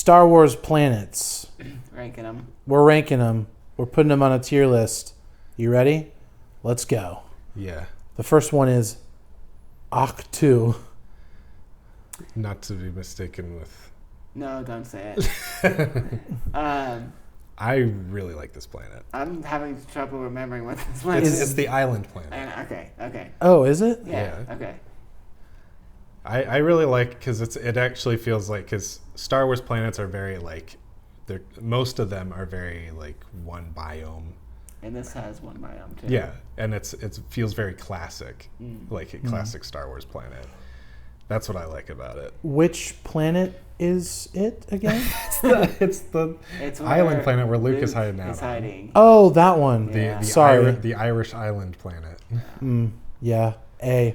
Star Wars planets. Ranking them. We're ranking them. We're putting them on a tier list. You ready? Let's go. Yeah. The first one is Octu. Not to be mistaken with... No, don't say it. I really like this planet. I'm having trouble remembering what this planet is. It's the island planet. Okay. Oh, is it? Yeah. Yeah. Okay. I really like because it actually feels like because Star Wars planets are very like most of them are very like one biome. And this has one biome too. Yeah, and it feels very classic, like a classic Star Wars planet. That's what I like about it. Which planet is it again? It's the It's island planet where Luke is hiding out. Is hiding. Oh, that one. Yeah. Sorry. The Irish island planet. Yeah, A.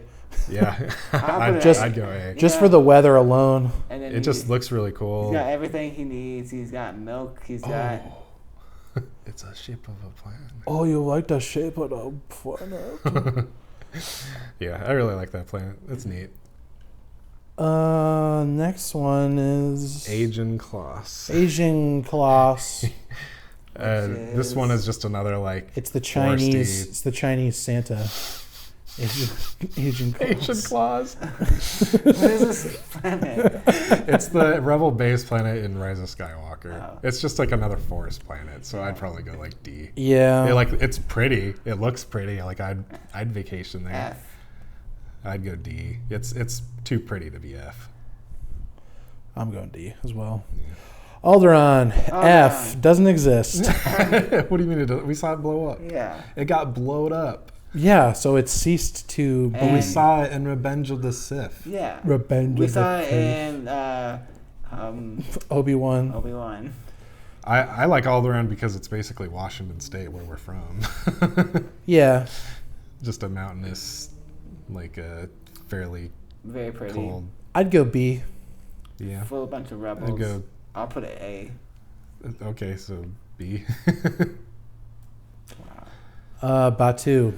Yeah, I'd I'd go A. Just for the weather alone. And then It just looks really cool. He's got everything he needs. He's got milk. He's got. It's a shape of a planet. Oh, you like the shape of the planet? Yeah, I really like that planet. It's neat. Next one is Asian Kloss. Asian Claus. This one is just another like It's the Chinese. foresty- It's the Chinese Santa. Asian Claus. Asian Claus. What is this planet? It's the rebel base planet in Rise of Skywalker. Oh. It's just like another forest planet, so I'd probably go like D. Yeah. It's pretty. It looks pretty. Like I'd vacation there. F. I'd go D. It's too pretty to be F. I'm going D as well. Alderaan. F. Doesn't exist. What do you mean? We saw it blow up. Yeah. It got blowed up. Yeah, so it ceased to But we And- saw it in Revenge of the Sith. Yeah. Revenge We of saw the it in Obi-Wan. Obi-Wan. I like Alderaan because it's basically Washington State where we're from. Yeah. Just a mountainous, like a fairly Very pretty. cold. I'd go B. Yeah. Full bunch of rebels. I'd go. I'll put it A. Okay, so B. Batu.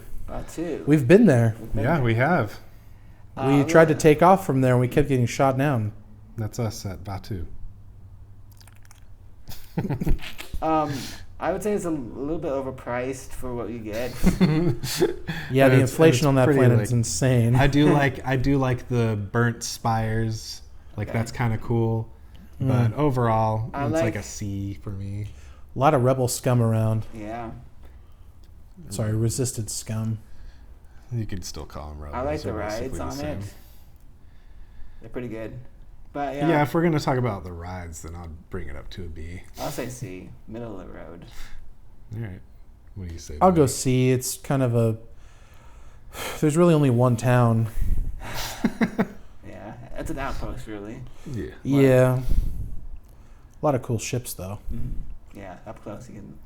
Two. We've been there. Yeah, we have. We tried to take off from there and we kept getting shot down. That's us at Batu. I would say it's a little bit overpriced for what you get. Yeah, the it's inflation on that pretty, planet like- is insane. I do like the burnt spires. Like Okay. that's kind of cool. But overall, I it's like- like a C for me. A lot of rebel scum around. Yeah. Sorry, resisted scum. You could still call them rebels. I like the They're basically rides the on same. it. They're pretty good. But Yeah. yeah, if we're gonna talk about the rides, then I'll bring it up to a B. I'll say C. Middle of the road. All right. What do you say? I'll go Mike? C. It's kind of a... There's really only one town. Yeah. It's an outpost, really. Yeah. Yeah. A lot of cool ships, though. Yeah, up close you can.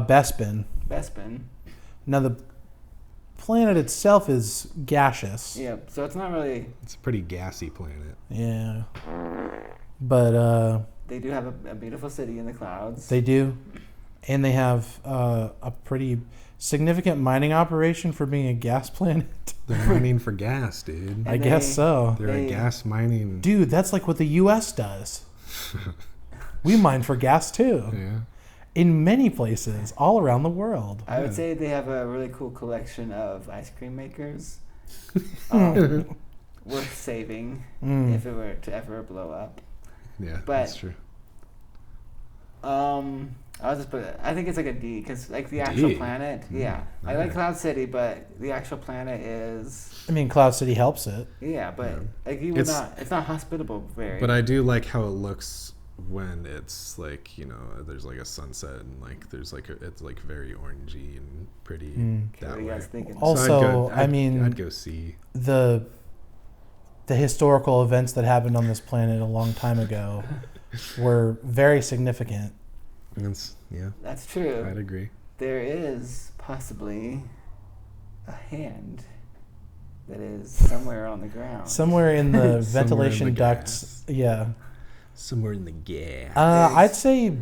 Bespin. Bespin. Now, the planet itself is gaseous. Yeah, so it's not really. It's a pretty gassy planet. Yeah. But They do have a beautiful city in the clouds. they do. And they have a pretty significant mining operation for being a gas planet. They're mining for gas, dude. I And guess they- so. They're a they- gas mining. Dude, that's like what the U.S. does. We mine for gas, too. Yeah. In many places, all around the world. I would Yeah. say they have a really cool collection of ice cream makers. Worth saving if it were to ever blow up. Yeah, But- that's true. I'll just put it. I think it's like a D because like the actual D? planet. Yeah, I like alright. Cloud City, but the actual planet is I mean, Cloud City helps it. yeah, but Yeah. like you would It's- not. It's not hospitable. Very. But I do like how it looks when it's like, you know, there's like a sunset and like there's like it's like very orangey and pretty what that are you way. guys thinking? Also, I'd mean, I'd go C. the historical events that happened on this planet a long time ago were very significant. Yeah, That's true. I'd agree. There is possibly a hand that is somewhere on the ground. Somewhere in the Somewhere in ventilation the ducts. Yeah. Somewhere in the gas. I'd say,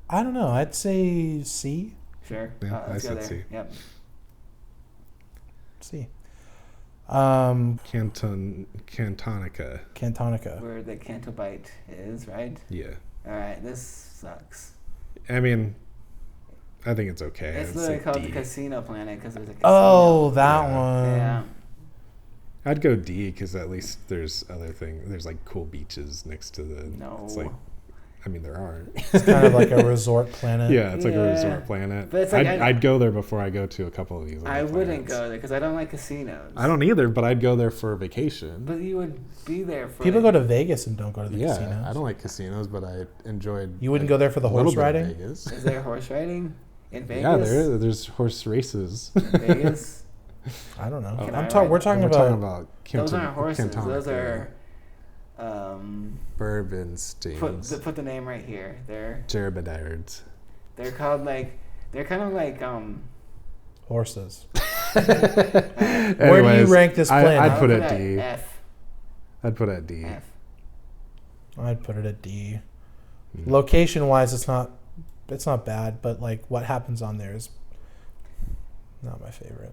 I don't know, I'd say C. Sure. Yeah, Let's I go said there. C. Yep. C. Cantonica. Cantonica. Where the Cantobite is, right? Yeah. All right, this sucks. I mean, I think it's okay. It's I'd literally say called D. the Casino Planet because there's a casino. Oh, that Yeah. one. Yeah. I'd go D because at least there's other things. There's like cool beaches next to the. No. It's like, I mean, there are. It's kind of like a resort planet. Yeah, it's like a Yeah. resort planet. But it's like I'd go there before I go to a couple of these. I other wouldn't planets. go there because I don't like casinos. I don't either, but I'd go there for a vacation. But you would be there for. People like, go to Vegas and don't go to the Yeah, casinos. I don't like casinos, but I enjoyed. You wouldn't go there for the a little horse bit of riding? Vegas. Is there horse riding in Vegas? Yeah, there is. There's horse races. Vegas. I don't know. Oh. Can I'm I talking. ride- We're talking about. Those aren't horses. Cantonic, Those yeah. are. bourbon stains. Put the name right here. They're Gerbidards. called like they're kind of like horses. Anyways, Where do you rank this planet? I'd put it at D. F. I'd put it at D. F. I'd put it at D. Mm. Location wise, it's not bad, but like what happens on there is not my favorite.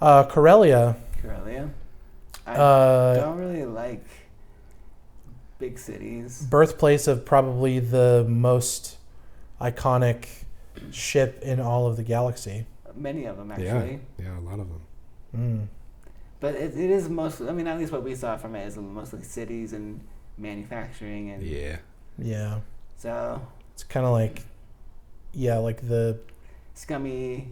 Corellia. Corellia. I Uh, don't really like big cities. birthplace of probably the most iconic ship in all of the galaxy. Many of them Yeah, actually. yeah, a lot of them. Mm. But it is mostly. I mean, at least what we saw from it is mostly cities and manufacturing and. Yeah. Yeah, So it's kind of like, like the scummy.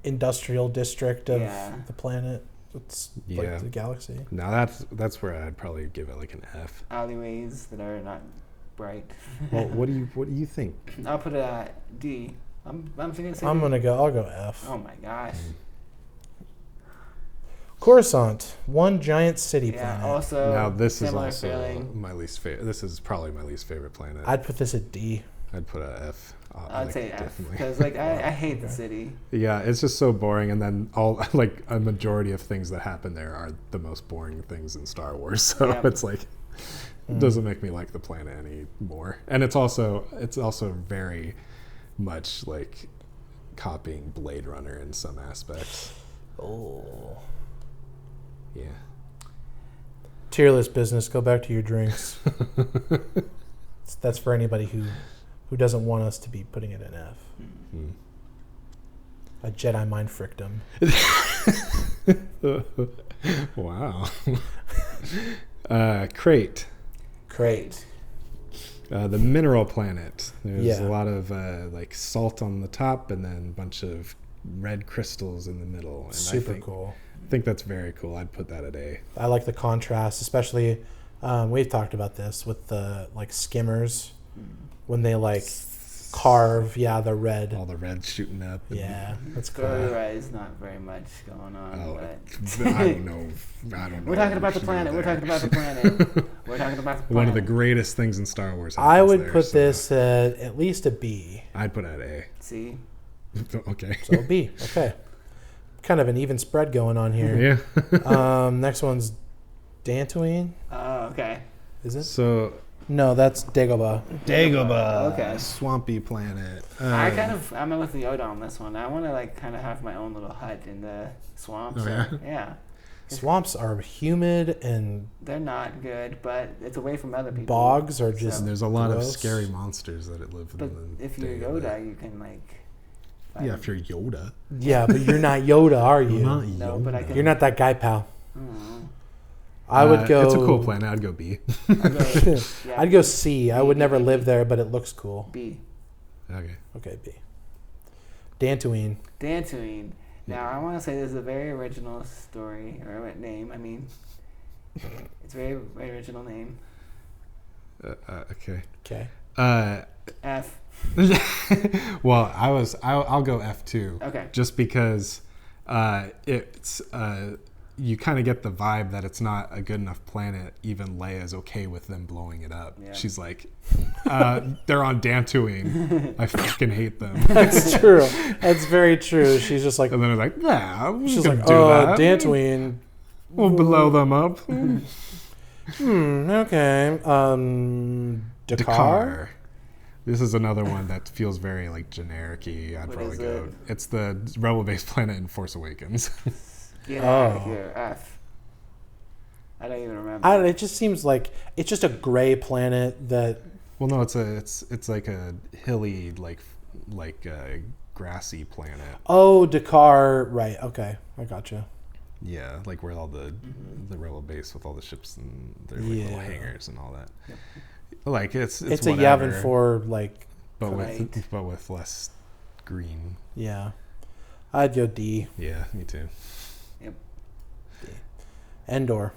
industrial district of Yeah. the planet. It's Yeah. like the galaxy. Now that's where I'd probably give it like an F. Alleyways that are not bright. Well, what do you think? I'll put it at D. I'm thinking. I'll go F. Oh my gosh. Coruscant, one giant city Yeah. planet. Also. Now this is similar also feeling. my least favorite. This is probably my least favorite planet. I'd put this at D. I'd put a F. I'd like, say F definitely. because like I hate the Okay. city. Yeah, it's just so boring, and then all like a majority of things that happen there are the most boring things in Star Wars. So Yeah. it's like it doesn't make me like the planet anymore. And it's also very much like copying Blade Runner in some aspects. Oh. Yeah. Tier list business. Go back to your drinks. That's for anybody who doesn't want us to be putting it in F. Hmm. A Jedi mind fricked him. Wow. Crate. Great. The mineral planet. There's Yeah. a lot of like salt on the top, and then a bunch of red crystals in the middle. And Super I cool. think that's very cool. I'd put that at A. I like the contrast, especially we've talked about this with the like skimmers when they like carve the red. All the red shooting up. Yeah, that's cool. Story-wise, not very much going on. Oh, but I don't know. We're talking about the planet. We're talking about the planet. We're talking about the planet. One of the greatest things in Star Wars. I happens would there, put so this at least a B. I'd put it at A. See, Okay. So B. Okay. Kind of an even spread going on here. Yeah. Next one's Dantooine. oh, okay. Is it? So No, that's Dagobah. Dagobah. Okay. Swampy planet. I'm with Yoda on this one. I want to like kind of have my own little hut in the swamp. Oh, so, yeah? yeah. Swamps are humid and They're not good, but it's away from other people. bogs are just. And there's a lot gross. of scary monsters that live But in the if you're Dagobah. Yoda, you can like. fight Yeah, them. if you're Yoda. Yeah, but you're not Yoda, are you? You're not No, but I Yoda. can- You're not that guy, pal. Mm. I would go. It's a cool planet. I'd go B. I'd go C. I would never live there, but it looks cool. B. Okay. Okay, B. Dantooine. Dantooine. Now, I want to say this is a very original story, or name. I mean, it's a very, very original name. Okay. Okay. F. Well, I'll go F2. Okay. Just because it's you kind of get the vibe that it's not a good enough planet. Even Leia's okay with them blowing it up. Yeah. She's like, they're on Dantooine. I fucking hate them. That's true. That's very true. She's just like, And then they're like, yeah, we she's can like, do that. Dantooine. We'll blow them up. Okay. Dakar? This is another one that feels very like generic-y. I'd What probably is go. it? It's the rebel-based planet in Force Awakens. Get out Oh. of here. F. I don't even remember. It just seems like it's just a gray planet that Well, no, it's like a hilly, grassy planet. Oh, Dakar. Right. Okay. I gotcha. Yeah, like where all the rebel base with all the ships and their little hangars and all that. Yep. Like it's It's a whatever, Yavin 4, like, but Right. with less green. yeah. I'd go D. Yeah, me too. Endor.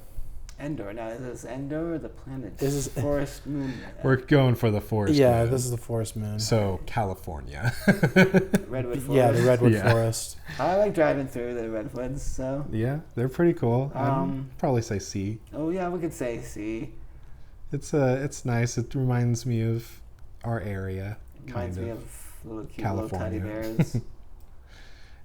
Endor. Now, is this Endor or the planet? This is- Forest Moon. We're going for the forest. Yeah, moon. this is the forest moon. So California. Redwood Forest. Yeah, the redwood Yeah. forest. I like driving through the redwoods, so. Yeah, they're pretty cool. I'd Um, probably say C. Oh, yeah, we could say C. It's nice. It reminds me of our area. Reminds kind me of. of little cute little teddy California.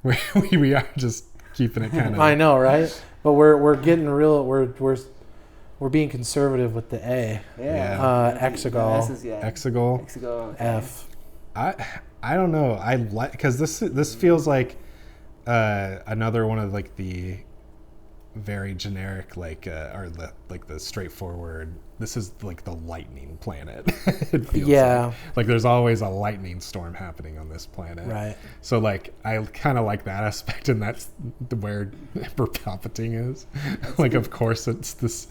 bears. we are just keeping it kind of. I know, right? But we're getting real. We're being conservative with the A. Yeah. Exegol. S is, yeah. Exegol. Exegol. Okay. F. I don't know. I like because this feels like another one of like the very generic or the straightforward. This is like the lightning planet. It feels Yeah. like there's always a lightning storm happening on this planet. Right. So like I kind of like that aspect, and that's where Emperor Palpatine is. Like of course it's this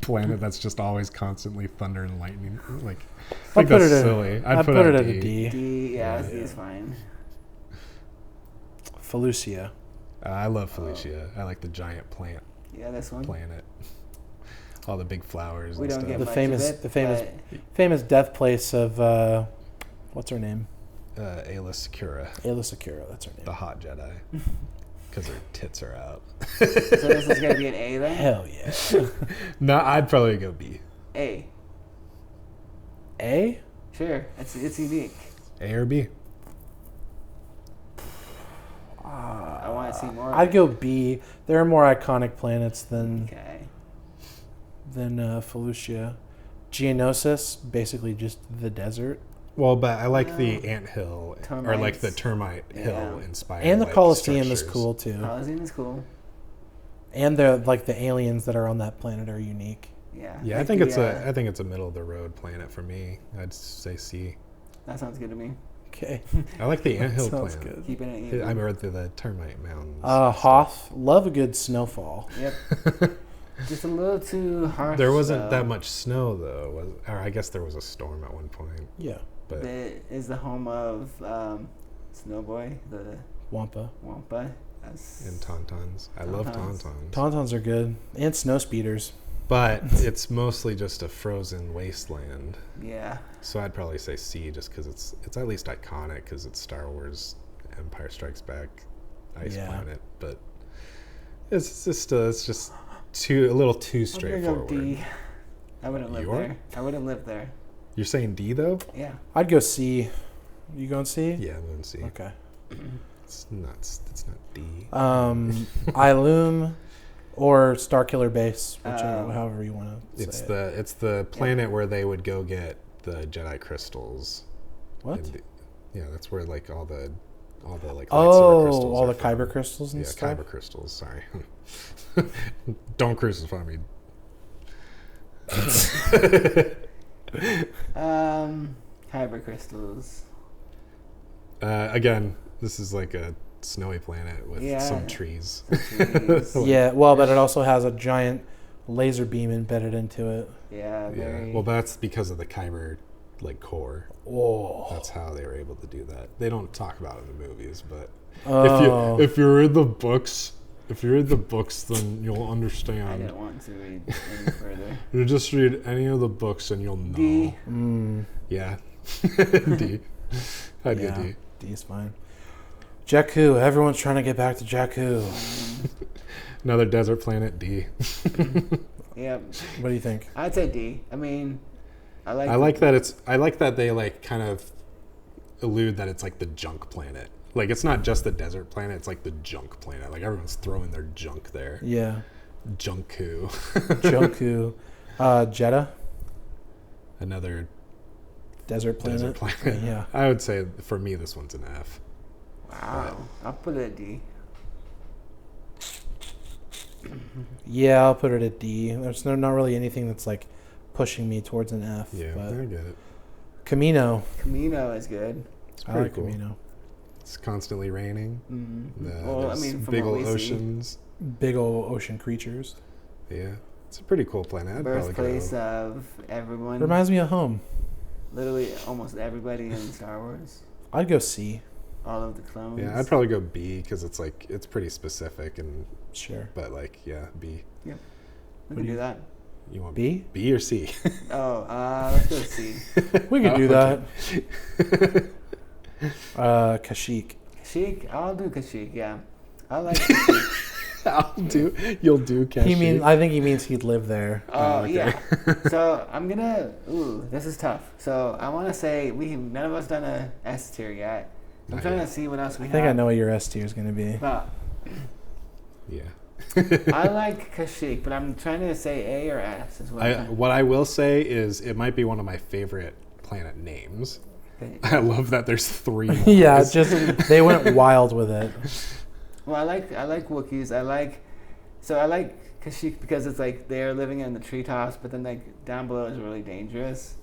planet that's just always constantly thunder and lightning. Like I think that's silly. I'd put it at a D, D. yeah, Yeah. D is fine. Felucia. I love Felicia. I like the giant planet. Yeah, this one. All the big flowers. We and don't stuff. get The much famous- of it, the famous- but Famous death place of what's her name? Ayla Secura, Ayla Secura. That's her name. the hot Jedi, because her tits are out. So this is gonna be an A then. Hell yeah. No, I'd probably go B. A. A? Sure, it's unique. A or B? I want to see more. I'd go B. There are more iconic planets than Okay. Felucia. Geonosis, basically just the desert. Well, but I like the Well, anthill, or like the termite Yeah. hill inspired. And the like, Colosseum is structures. cool too. Colosseum is cool. And the aliens that are on that planet are unique. Yeah. Yeah, I Like think the, I think it's a middle of the road planet for me. I'd say C. That sounds good to me. Okay. I like the anthill Sounds planet. good. Keeping it even. I mean, the termite mountains. Hoth. Love a good snowfall. Yep. Just a little too harsh. There wasn't though. that much snow though, or I guess there was a storm at one point. Yeah. But It is the home of Snowboy, the Wampa. Wampa. That's and tauntauns, I love Tauntauns. tauntauns. Tauntauns are good. And snow speeders. But it's mostly just a frozen wasteland. yeah. So I'd probably say C, just because it's at least iconic, because it's Star Wars, Empire Strikes Back, Ice Yeah. Planet. But it's just a little too I'm gonna straightforward. go D. I wouldn't live You are? there. I wouldn't live there. You're saying D though? Yeah. I'd go C. You going C? Yeah, I'm going C. Okay. It's not D. Ilum or Starkiller Base, whichever, Um, however you want to say it. It's the planet where they would go get the Jedi crystals. What? And yeah, that's where like all the like lightsaber Oh, crystals all are the from. Kyber crystals and Yeah, stuff. Kyber crystals. Sorry. Don't crucify me. Kyber crystals. Again, this is like a snowy planet with Yeah. some trees. Trees. Yeah, well, but it also has a giant laser beam embedded into it. Yeah. Very. Yeah. Well, that's because of the Kyber like core. Oh. That's how they were able to do that. They don't talk about it in the movies, but Oh. if you read the books, then you'll I understand. didn't want to read any further. You just read any of the books and you'll know. D. Yeah. D. I'd Yeah. go D. D is fine. Jakku. Everyone's trying to get back to Jakku. Another desert planet, D. Yeah. What do you think? I'd say D. I mean, I like. I like that they like kind of allude that it's like the junk planet. Like it's not just the desert planet, it's like the junk planet. Like everyone's throwing their junk there. Yeah. Junku. Jakku. Jeddah. Another Desert planet. desert planet. Yeah. I would say for me this one's an F. Wow. I'll put it at D. Yeah, I'll put it at D. There's not really anything that's like pushing me towards an F. Yeah, but I get it. Camino. Camino is good. I pretty like cool. Camino. It's constantly raining. Well, I There's mean, from big what old we see. oceans. Big old ocean creatures. Yeah, it's a pretty cool planet. I'd probably Birthplace go. of everyone. Reminds me of home. Literally almost everybody in Star Wars. I'd go C. All of the clones. Yeah, I'd probably go B because it's like it's pretty specific and Sure. but like yeah, B. We do can you- do that. You want B? B or C? Oh, let's go C. We could do that. that. Kashyyyk. Kashyyyk? I'll do Kashyyyk, yeah. I like Kashyyyk. You'll do Kashyyyk. I think he means he'd live there. Oh, okay. yeah. So I'm gonna. Ooh, this is tough. So I want to say none of us done a S tier yet. I'm Not trying yet. to see what else we I have. think I know what your S tier is going to be. But Yeah. I like Kashyyyk, but I'm trying to say A or S. Is what I'm trying- What I will say is it might be one of my favorite planet names. Okay. I love that there's 3. Yeah, Mars. it's just they went wild with it. Well, I like Wookiees. I like Kashyyyk because it's like they're living in the treetops, but then like down below is really dangerous,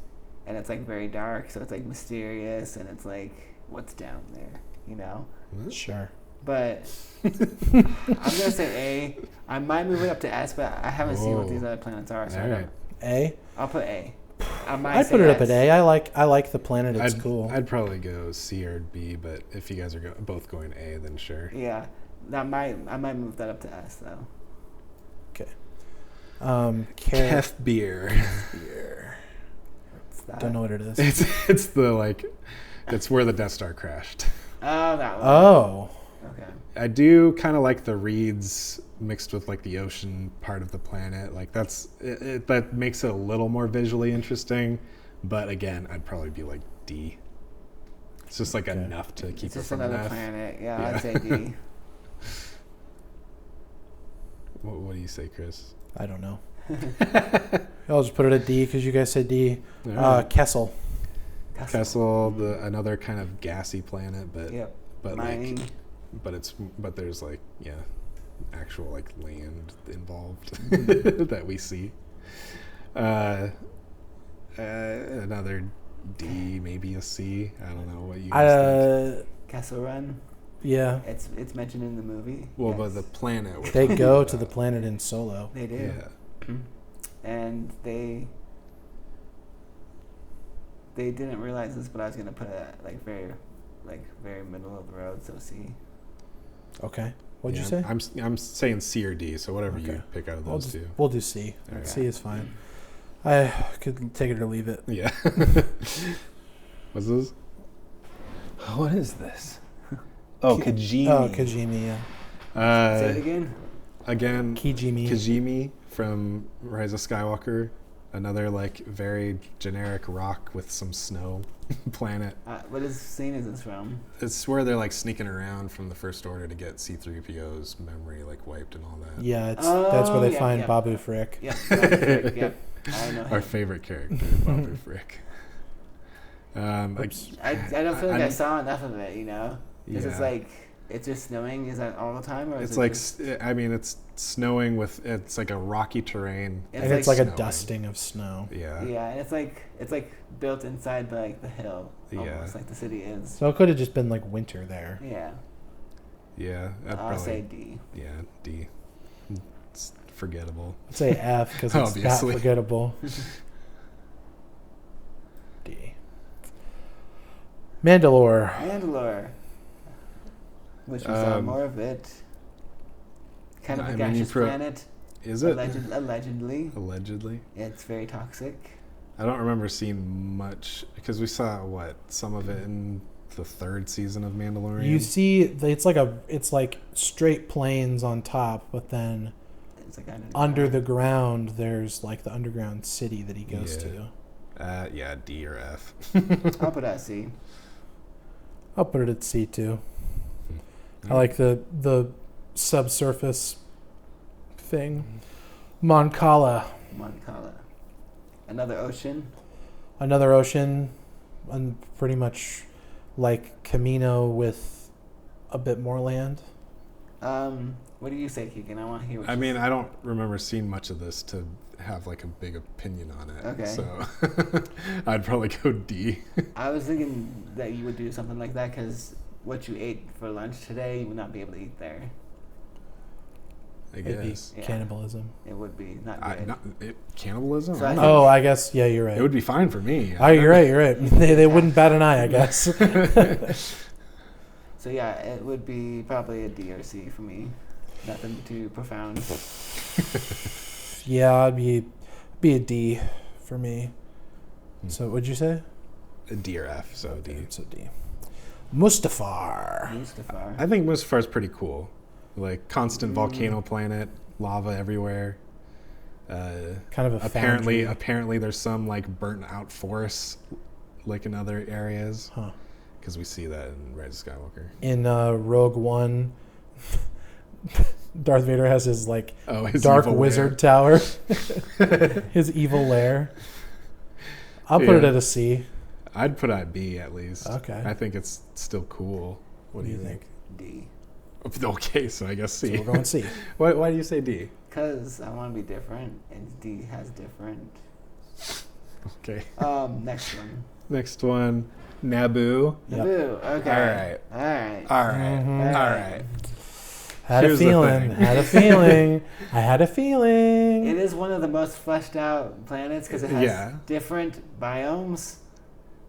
and it's like very dark, so it's like mysterious, and it's like what's down there, you know. Sure. But I'm gonna say A. I might move it up to S, but I haven't seen what Whoa. these other planets are. So All right. A? I'll put A. I might I'd say put it up S. at A. I like the planet. It's cool. I'd probably go C or B, but if you guys are both going A, then sure. Yeah, I might move that up to S though. Kef beer. Beer. What's that? Don't know what it is. It's the like, it's where the Death Star crashed. Oh, that one. Oh. Okay. I do kind of like the reeds mixed with like the ocean part of the planet. Like that makes it a little more visually interesting. But again, I'd probably be like D. It's just like Okay. enough to keep It's it just from another F. planet. Yeah, Yeah. I'd say D. What do you say, Chris? I don't know. I'll just put it at D because you guys said D. All right. Kessel. Kessel, another kind of gassy planet, but Yep. but Mining. like but there's like actual like land involved that we see. Another D, maybe a C. I don't know what you guys think. Kessel Run. Yeah. It's mentioned in the movie. Well, Yes. but the planet. we're They talking go about. to the planet in Solo. They do. Yeah. And they didn't realize this, but I was gonna put it at very middle of the road, so C. Okay. What'd you Yeah, say? I'm saying C or D. So whatever Okay. you pick out of We'll those two. do C. All right. C is fine. I could take it or leave it. Yeah. What's this? What is this? Oh, Kajimi. Oh, Kajimi, yeah. Say it again. Again, Kijimi. Kajimi from Rise of Skywalker. Another like very generic rock with some snow planet. What scene is this from? It's where they're like sneaking around from the First Order to get C-3PO's memory like wiped and all that. Yeah, that's where they yeah, find yeah. Babu Frick. Yep. Yep. I know. Our him. favorite character, Babu Frick. Like, I don't feel like I I'm- saw enough of it, you know? Because it's yeah. like, it's just snowing. Is that all the time? Or is It's it like just, it's snowing with it's like a rocky terrain. And it's like a snowing. dusting of snow. Yeah. yeah, and it's like built inside the hill. Yeah. Almost like the city is. So it could have just been like winter there. Yeah. Yeah. I'd I'll probably, say D. Yeah, D. It's forgettable. I'd say F because it's not Obviously. forgettable. D. Mandalore. Mandalore. Wish we saw Um, more of it. Kind of I a mean, you gaseous planet. Is it? Allegedly. Allegedly. It's very toxic. I don't remember seeing much because we saw some of it in the 3rd season of Mandalorian. You see, it's like straight plains on top, but then It's like under the ground, there's like the underground city that he goes to. Yeah, D or F. I'll put that C. I'll put it at C too. I like the subsurface thing. Moncala, Moncala. Another ocean. another ocean, and pretty much like Camino with a bit more land. What do you say, Keegan? I want to hear what I you mean, say. I don't remember seeing much of this to have like a big opinion on it. Okay. So I'd probably go D. I was thinking that you would do something like that because what you ate for lunch today, you would not be able to eat there. I It'd be guess. Yeah. cannibalism. It would be not good. Cannibalism? So I I don't think- know. Oh, I guess, yeah, you're right. It would be fine for me. Oh, you're right, you're right. They wouldn't bat an eye, I guess. So yeah, it would be probably a D or C for me. Nothing too profound. Yeah, I'd be a D for me. So what'd you say? A D or F, so D. So D. Mustafar. Mustafar. I think Mustafar's pretty cool. Like constant volcano planet, lava everywhere. Kind of a foundry. Apparently there's some like burnt out forests like in other areas. Huh. Because we see that in Rise of Skywalker. In Rogue One, Darth Vader has his like His dark evil wizard tower. His evil lair. I'll put it Yeah. at a C. I'd put it at B at least. Okay. I think it's still cool. What do you think? D. Okay, so I guess C. So we're going C. Why do you say D? Because I want to be different, and D has different. Okay. Next one. Next one, Naboo. Yep. Naboo. Okay. All right. All right. All right. Mhm. All right. Had Here's a the feeling. thing. Had a feeling. I had a feeling. It is one of the most fleshed out planets because it has Yeah. different biomes,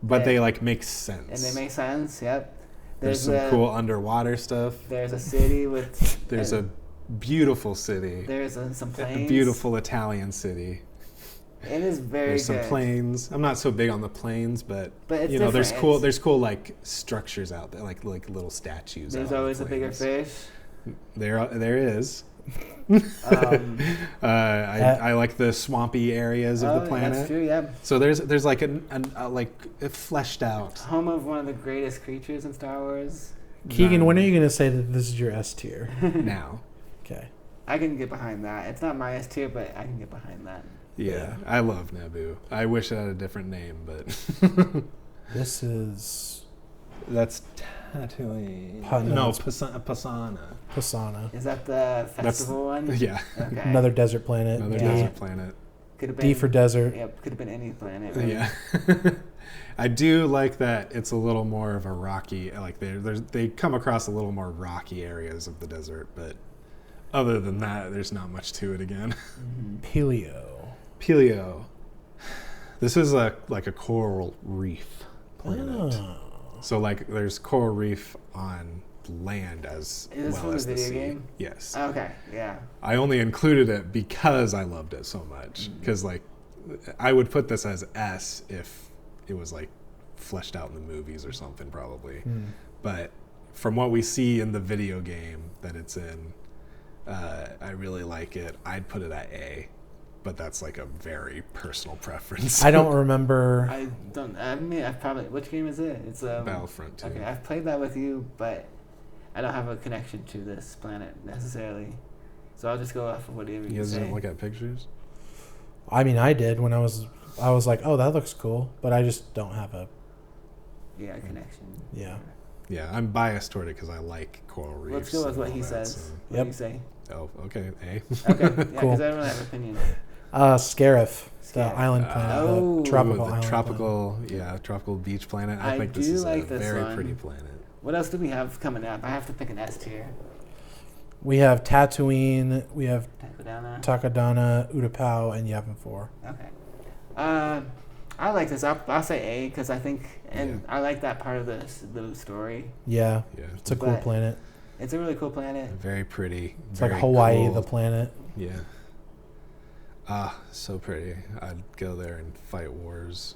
But Yeah. they like make sense. and they make sense. Yep. There's some a, cool underwater stuff. There's a city with. There's a beautiful city. There's some planes. A beautiful Italian city. It is very There's some good. planes. I'm not so big on the planes, but But it's there's different. cool. It's- There's cool like structures out there, like little statues. There's out in the always a bigger plains. fish. There is. Um, I like the swampy areas of the That's planet. true. Yeah. So there's like a fleshed out. Home of one of the greatest creatures in Star Wars. Keegan, when are you going to say that this is your S tier? now? Okay. I can get behind that. It's not my S tier, but I can get behind that. Yeah, I love Naboo. I wish it had a different name, but This is that's Tatooine. No, Pasana. Pasana. Is that the festival one? Yeah, Okay. Another desert planet. another D. desert planet. Could have D for desert. Yep. Could have been any planet. Right? Yeah. I do like that it's a little more of a rocky, like they come across a little more rocky areas of the desert, but other than that, there's not much to it again. Pelio. Pelio. This is like a coral reef planet. Oh. So like there's coral reef on land as Is this well from as the the video sea. game? Yes. Okay. Yeah. I only included it because I loved it so much. Because like I would put this as S if it was like fleshed out in the movies or something probably. But from what we see in the video game that it's in, I really like it. I'd put it at A, but that's like a very personal preference. I don't remember. I don't. I mean, I've probably. Which game is it? It's Battlefront 2. Okay, I've played that with you, but I don't have a connection to this planet necessarily. So I'll just go off of whatever You you guys say. don't look at pictures? I mean, I did when I was like, oh, that looks cool, but I just don't have a. Yeah, connection. Yeah. Yeah, I'm biased toward it because I like coral reefs. Let's go with and what all he that, says. so- What Yep. do you say? Oh, okay, A. Okay, yeah, because Cool. I don't really have an opinion. Scarif, the Scarif. island planet, Oh. the tropical the island tropical, tropical beach planet. I I think this do is like a this very one. pretty planet. What else do we have coming up? I have to pick an S tier. planet. We have Tatooine, we have Takodana. Takadana, Utapau, and Yavin 4. Okay. I like this. I'll say A because I think, and I like that part of the story. Yeah, Yeah, it's a cool But- planet. It's a really cool planet. very pretty. It's very like Hawaii, cool. the planet. Yeah. Ah, so pretty. I'd go there and fight wars.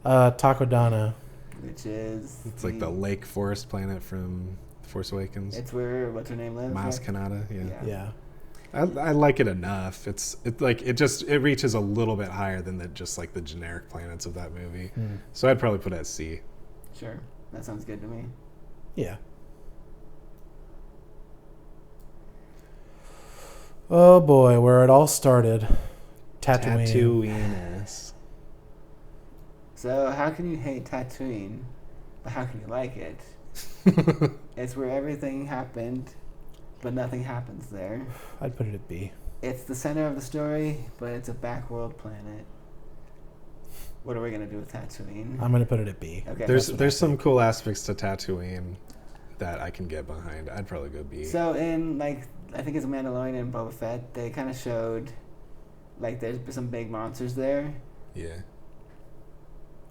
Takodana. Which is It's like the lake forest planet from Force Awakens. It's where what's her name lives. Maz right? Kanata, yeah. Yeah. I like it enough. It reaches a little bit higher than just like the generic planets of that movie. So I'd probably put it at C. Sure, that sounds good to me. Yeah. Oh boy, where it all started. Tatooine. Tatooine. So how can you hate Tatooine, but how can you like it? It's where everything happened, but nothing happens there. I'd put it at B. it's the center of the story, but it's a backworld planet. What are we gonna do with Tatooine? I'm gonna put it at B. Okay. There's some cool aspects to Tatooine that I can get behind. I'd probably go B. So in I think it's Mandalorian and Boba Fett, they kind of showed there's some big monsters there, Yeah.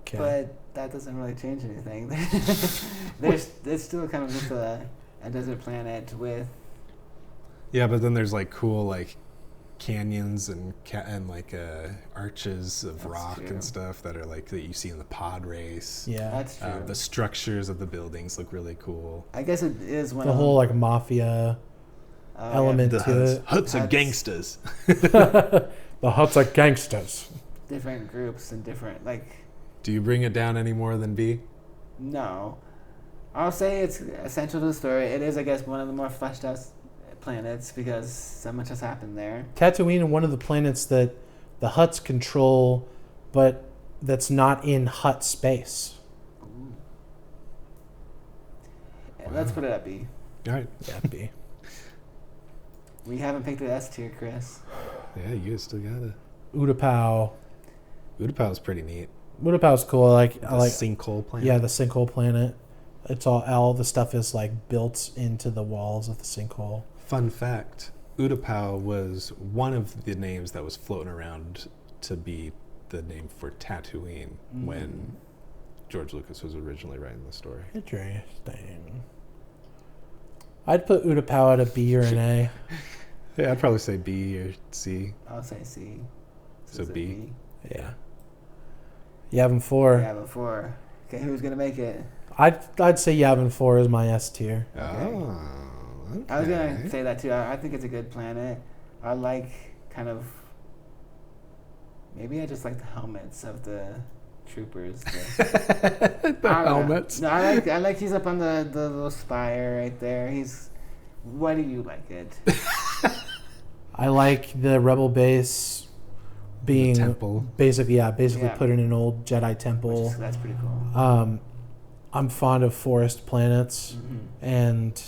Okay. but that doesn't really change anything. It's still kind of just a desert planet with. Yeah, but then there's cool canyons and arches of That's rock true. and stuff that are that you see in the pod race. Yeah. That's true. The structures of the buildings look really cool. I guess it is one The of whole mafia element The to it. huts of Huts. gangsters. The huts are gangsters. different groups and different Do you bring it down any more than B? No, I'll say it's essential to the story. It is, I guess, one of the more fleshed out planets because so much has happened there. Tatooine is one of the planets that the Hutts control, but that's not in Hutt space. Let's put it at B. All right. Yeah, B. We haven't picked an S tier, Chris. Yeah, you guys still got it. Utapau. Utapau's pretty neat. Utapau's cool. I like sinkhole planet. Yeah, the sinkhole planet. It's all the stuff is built into the walls of the sinkhole. Fun fact: Utapau was one of the names that was floating around to be the name for Tatooine when George Lucas was originally writing the story. Interesting. I'd put Utapau at a B or an A. Yeah, I'd probably say B or C. I'll say C. So is it B. Yeah. Yavin 4. Yeah, before. Okay, who's gonna make it? I'd say Yavin 4 is my S tier. Oh, okay. I was gonna say that too. I think it's a good planet. I like maybe I just like the helmets of the troopers. The helmets. No, I like he's up on the little spire right there. Why do you like it? I like the rebel base being The temple. basically Yeah. put in an old Jedi temple. That's pretty cool. I'm fond of forest planets, Mm-hmm. and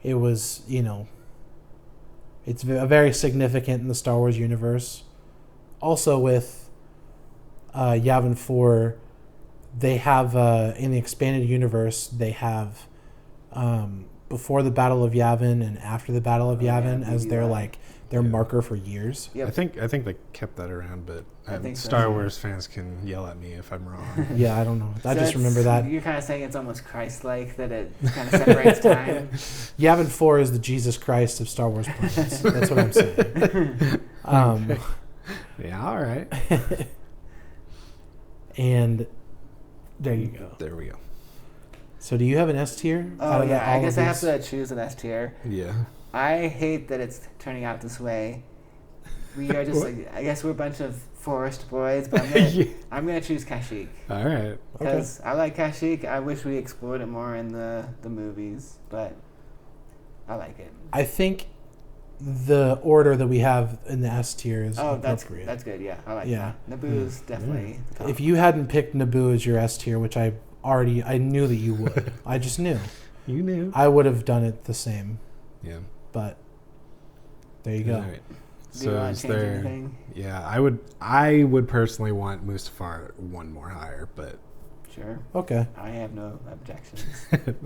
it was it's very significant in the Star Wars universe. Also with Yavin 4, they have in the expanded universe they have before the Battle of Yavin and after the Battle of Yavin as their their marker for years. Yep. I think they kept that around, but I think so, Star too. Wars fans can yell at me if I'm wrong. Yeah, I don't know. I So just remember that You're kind of saying it's almost Christ-like, that it kind of separates time. Yavin 4 is the Jesus Christ of Star Wars planets. That's what I'm saying. Yeah, all right. And there you go. There we go. So do you have an S tier? Oh, yeah. I guess I have to choose an S tier. Yeah. I hate that it's turning out this way. We are just I guess we're a bunch of forest boys, but I'm gonna choose Kashyyyk. All right. Because I like Kashyyyk. I wish we explored it more in the movies, but I like it. I think the order that we have in the S tier is appropriate. That's good. Yeah, I like Yeah. that. Naboo's definitely the top. If you hadn't picked Naboo as your S tier, which I knew that you would. I just knew. You knew. I would have done it the same, Yeah. but there you go. All right. Do you So want is to change there? anything? Yeah, I would personally want Mustafar one more higher, but Sure. Okay. I have no objections.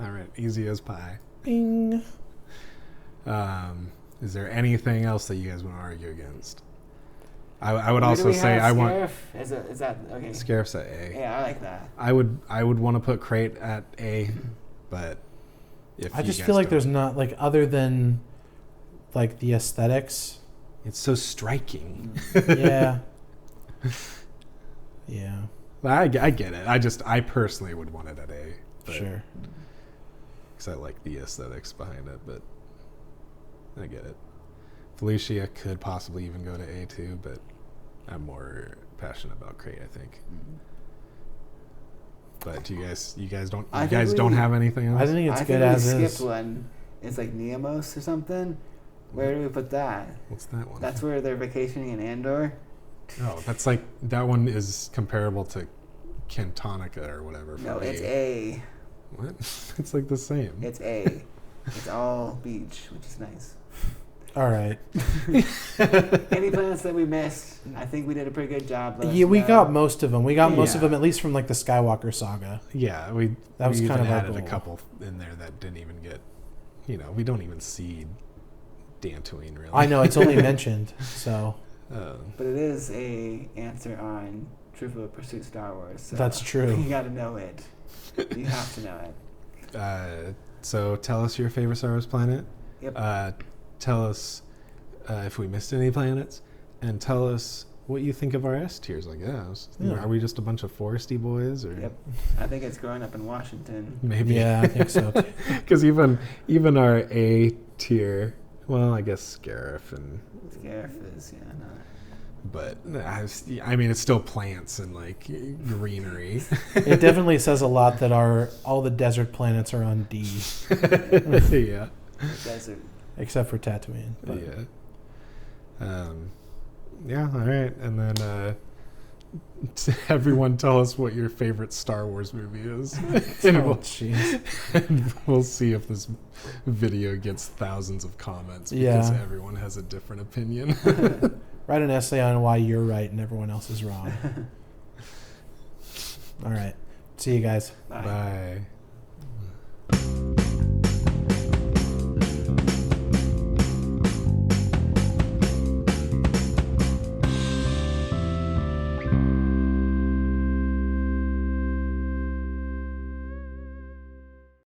all right, easy as pie. Bing. Is there anything else that you guys want to argue against? I would Where do also we say have I want Scarif? Is that okay? Scarif's at A. Yeah, I like that. I would want to put Crate at A, but if I you just guys feel like don't- there's not other than the aesthetics. it's so striking. Yeah. Yeah. I get it. I personally would want it at A. But, Sure. Because I like the aesthetics behind it, but I get it. Felicia could possibly even go to A too, but I'm more passionate about Crate, I think. But you guys don't I think don't we- have anything else? I think it's I good think as we is. skipped one. It's like Neamos or something. Where do we put that? What's that one? That's where they're vacationing in Andor. Oh, that's that one is comparable to Cantonica or whatever. For No, me. it's A. What? It's the same. It's A. It's all beach, which is nice. All right. Any planets that we missed, I think we did a pretty good job. Yeah, we got most of them. We got most of Yeah. them, at least from like the Skywalker saga. Yeah, That was we kind even of our added a goal. couple in there that didn't even get, we don't even see Dantooine really. I know, it's only mentioned, so But it is a answer on Trivial Pursuit Star Wars. So that's true. You got to know it. You have to know it. So tell us your favorite Star Wars planet. Yep. Tell us if we missed any planets, and tell us what you think of our S tiers. Like, Yeah. are we just a bunch of foresty boys, or Yep. I think it's growing up in Washington. maybe? Yeah, I think so too. Because even our A tier, well, I guess Scarif and. Scarif is, yeah, no. But I mean, it's still plants and like greenery. It definitely says a lot that all the desert planets are on D, Yeah. Desert. except for Tatooine. But Yeah. Yeah. All right, and then everyone tell us what your favorite Star Wars movie is, and jeez. we'll see if this video gets thousands of comments because Yeah. everyone has a different opinion. Write an essay on why you're right and everyone else is wrong. All right. See you guys. Bye. Bye.